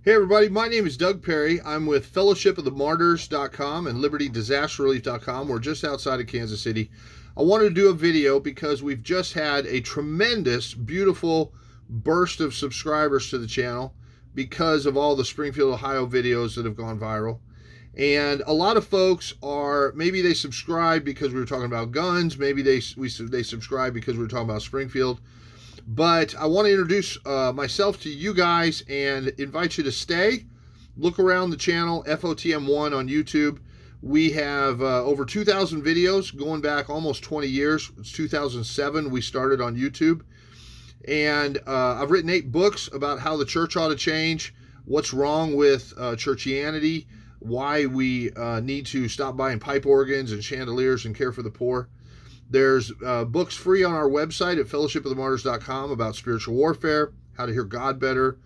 Hey everybody, my name is Doug Perry. I'm with fellowshipofthemartyrs.com and libertydisasterrelief.com. We're just outside of Kansas City. I wanted to do a video because we've just had a tremendous, beautiful burst of subscribers to the channel because of all the Springfield, Ohio videos that have gone viral. And a lot of folks are, maybe they subscribe because we were talking about guns, maybe they subscribe because we were talking about Springfield. But I want to introduce myself to you guys and invite you to stay. Look around the channel, FOTM1 on YouTube. We have over 2,000 videos going back almost 20 years. It's 2007 we started on YouTube. And I've written 8 books about how the church ought to change, what's wrong with churchianity, why we need to stop buying pipe organs and chandeliers and care for the poor. There's books free on our website at fellowshipofthemartyrs.com about spiritual warfare, how to hear God better,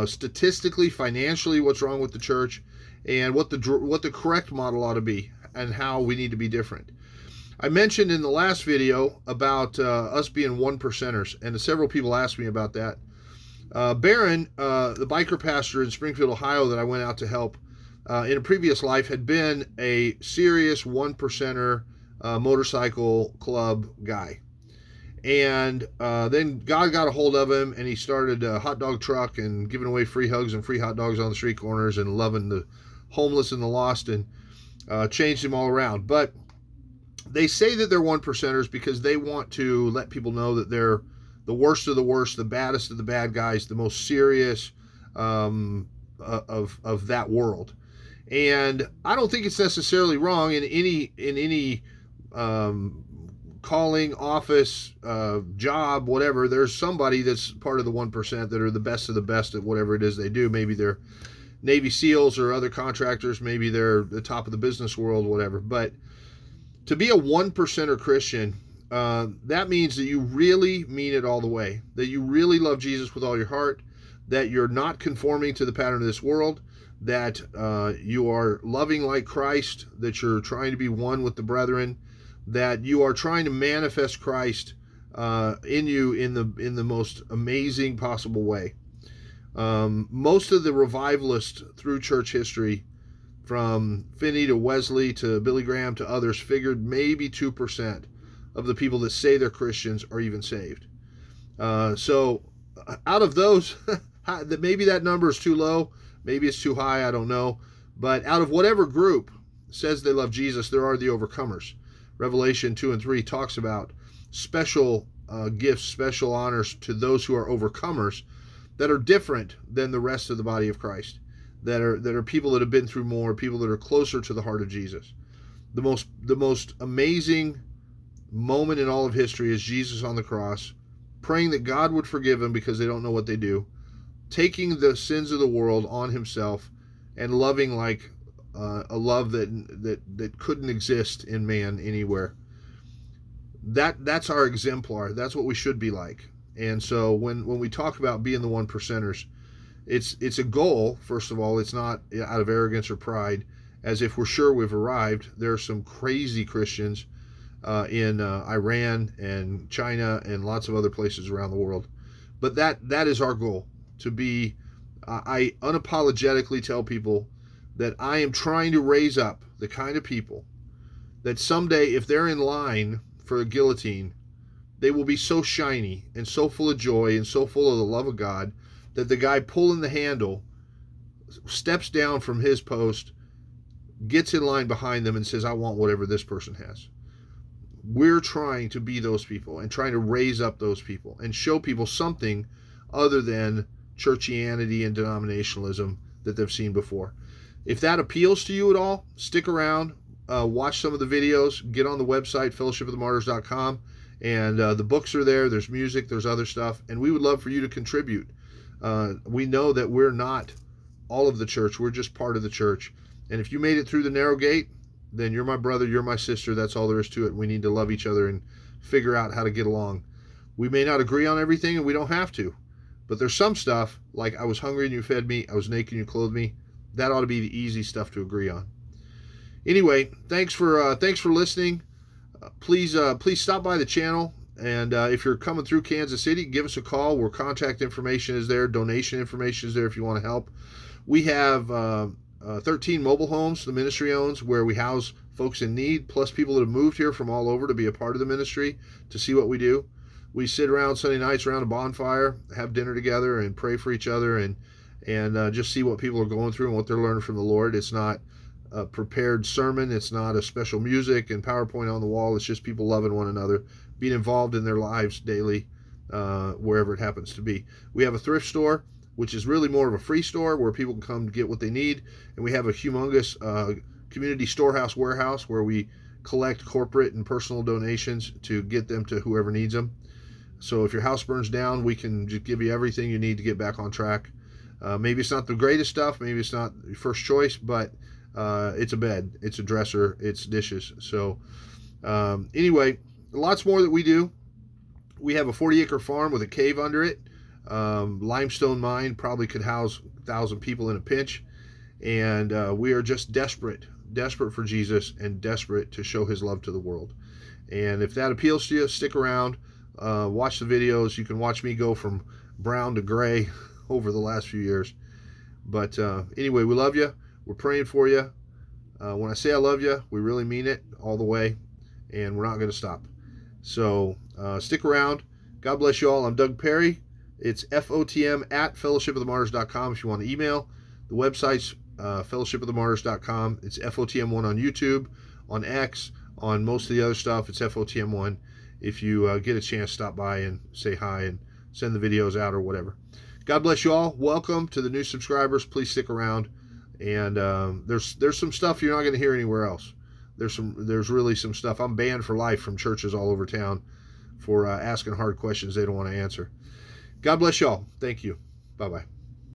statistically, financially, what's wrong with the church, and what the correct model ought to be, and how we need to be different. I mentioned in the last video about us being one percenters, and several people asked me about that. Barron, the biker pastor in Springfield, Ohio, that I went out to help in a previous life, had been a serious one percenter motorcycle club guy. And then God got a hold of him, and he started a hot dog truck and giving away free hugs and free hot dogs on the street corners and loving the homeless and the lost, and changed him all around. But they say that they're one percenters because they want to let people know that they're the worst of the worst, the baddest of the bad guys, the most serious of that world. And I don't think it's necessarily wrong in any calling, office, job, whatever. There's somebody that's part of the 1% that are the best of the best at whatever it is they do. Maybe they're Navy SEALs or other contractors. Maybe they're the top of the business world, whatever. But to be a 1%er Christian, that means that you really mean it all the way, that you really love Jesus with all your heart, that you're not conforming to the pattern of this world, that you are loving like Christ, that you're trying to be one with the brethren, that you are trying to manifest Christ in you in the most amazing possible way. Most of the revivalists through church history, from Finney to Wesley to Billy Graham to others, figured maybe 2% of the people that say they're Christians are even saved. So out of those, maybe that number is too low, maybe it's too high, I don't know. But out of whatever group says they love Jesus, there are the overcomers. Revelation 2 and 3 talks about special gifts, special honors to those who are overcomers that are different than the rest of the body of Christ, that are people that have been through more, people that are closer to the heart of Jesus. The most amazing moment in all of history is Jesus on the cross, praying that God would forgive them because they don't know what they do, taking the sins of the world on himself, and loving like a love that couldn't exist in man anywhere. That's our exemplar. That's what we should be like. And so when we talk about being the 1%ers, it's a goal. First of all, it's not out of arrogance or pride, as if we're sure we've arrived. There are some crazy Christians in Iran and China and lots of other places around the world. But that is our goal, to be. I unapologetically tell people that I am trying to raise up the kind of people that someday, if they're in line for a guillotine, they will be so shiny and so full of joy and so full of the love of God that the guy pulling the handle steps down from his post, gets in line behind them, and says, I want whatever this person has. We're trying to be those people and trying to raise up those people and show people something other than churchianity and denominationalism that they've seen before. If that appeals to you at all, stick around, watch some of the videos, get on the website, fellowshipofthemartyrs.com, and the books are there. There's music, there's other stuff, and we would love for you to contribute. We know that we're not all of the church. We're just part of the church. And if you made it through the narrow gate, then you're my brother, you're my sister. That's all there is to it. We need to love each other and figure out how to get along. We may not agree on everything, and we don't have to. But there's some stuff, like I was hungry and you fed me, I was naked and you clothed me. That ought to be the easy stuff to agree on. Anyway, thanks for listening. Please stop by the channel And if you're coming through Kansas City, give us a call. Our contact information is there. Donation information is there if you want to help. We have 13 mobile homes the ministry owns where we house folks in need, plus people that have moved here from all over to be a part of the ministry, to see what we do. We sit around Sunday nights around a bonfire, have dinner together, and pray for each other, and just see what people are going through and what they're learning from the Lord. It's not a prepared sermon. It's not a special music and PowerPoint on the wall. It's just people loving one another, being involved in their lives daily, wherever it happens to be. We have a thrift store, which is really more of a free store where people can come get what they need. And we have a humongous community storehouse warehouse where we collect corporate and personal donations to get them to whoever needs them. So if your house burns down, we can just give you everything you need to get back on track. Maybe it's not the greatest stuff. Maybe it's not your first choice, but it's a bed, it's a dresser, it's dishes. So anyway, lots more that we do. We have a 40-acre farm with a cave under it. Limestone mine, probably could house 1,000 people in a pinch. And we are just desperate for Jesus and desperate to show his love to the world. And if that appeals to you, stick around, watch the videos. You can watch me go from brown to gray over the last few years. But anyway, we love you. We're praying for you. When I say I love you, we really mean it all the way, and we're not going to stop. So stick around. God bless you all. I'm Doug Perry. It's FOTM at fellowshipofthemartyrs.com if you want to email. The website's fellowshipofthemartyrs.com. It's FOTM1 on YouTube, on X, on most of the other stuff. It's FOTM1. If you get a chance, stop by and say hi and send the videos out or whatever. God bless you all. Welcome to the new subscribers. Please stick around. And there's some stuff you're not going to hear anywhere else. There's really some stuff. I'm banned for life from churches all over town for asking hard questions they don't want to answer. God bless y'all. Thank you. Bye-bye.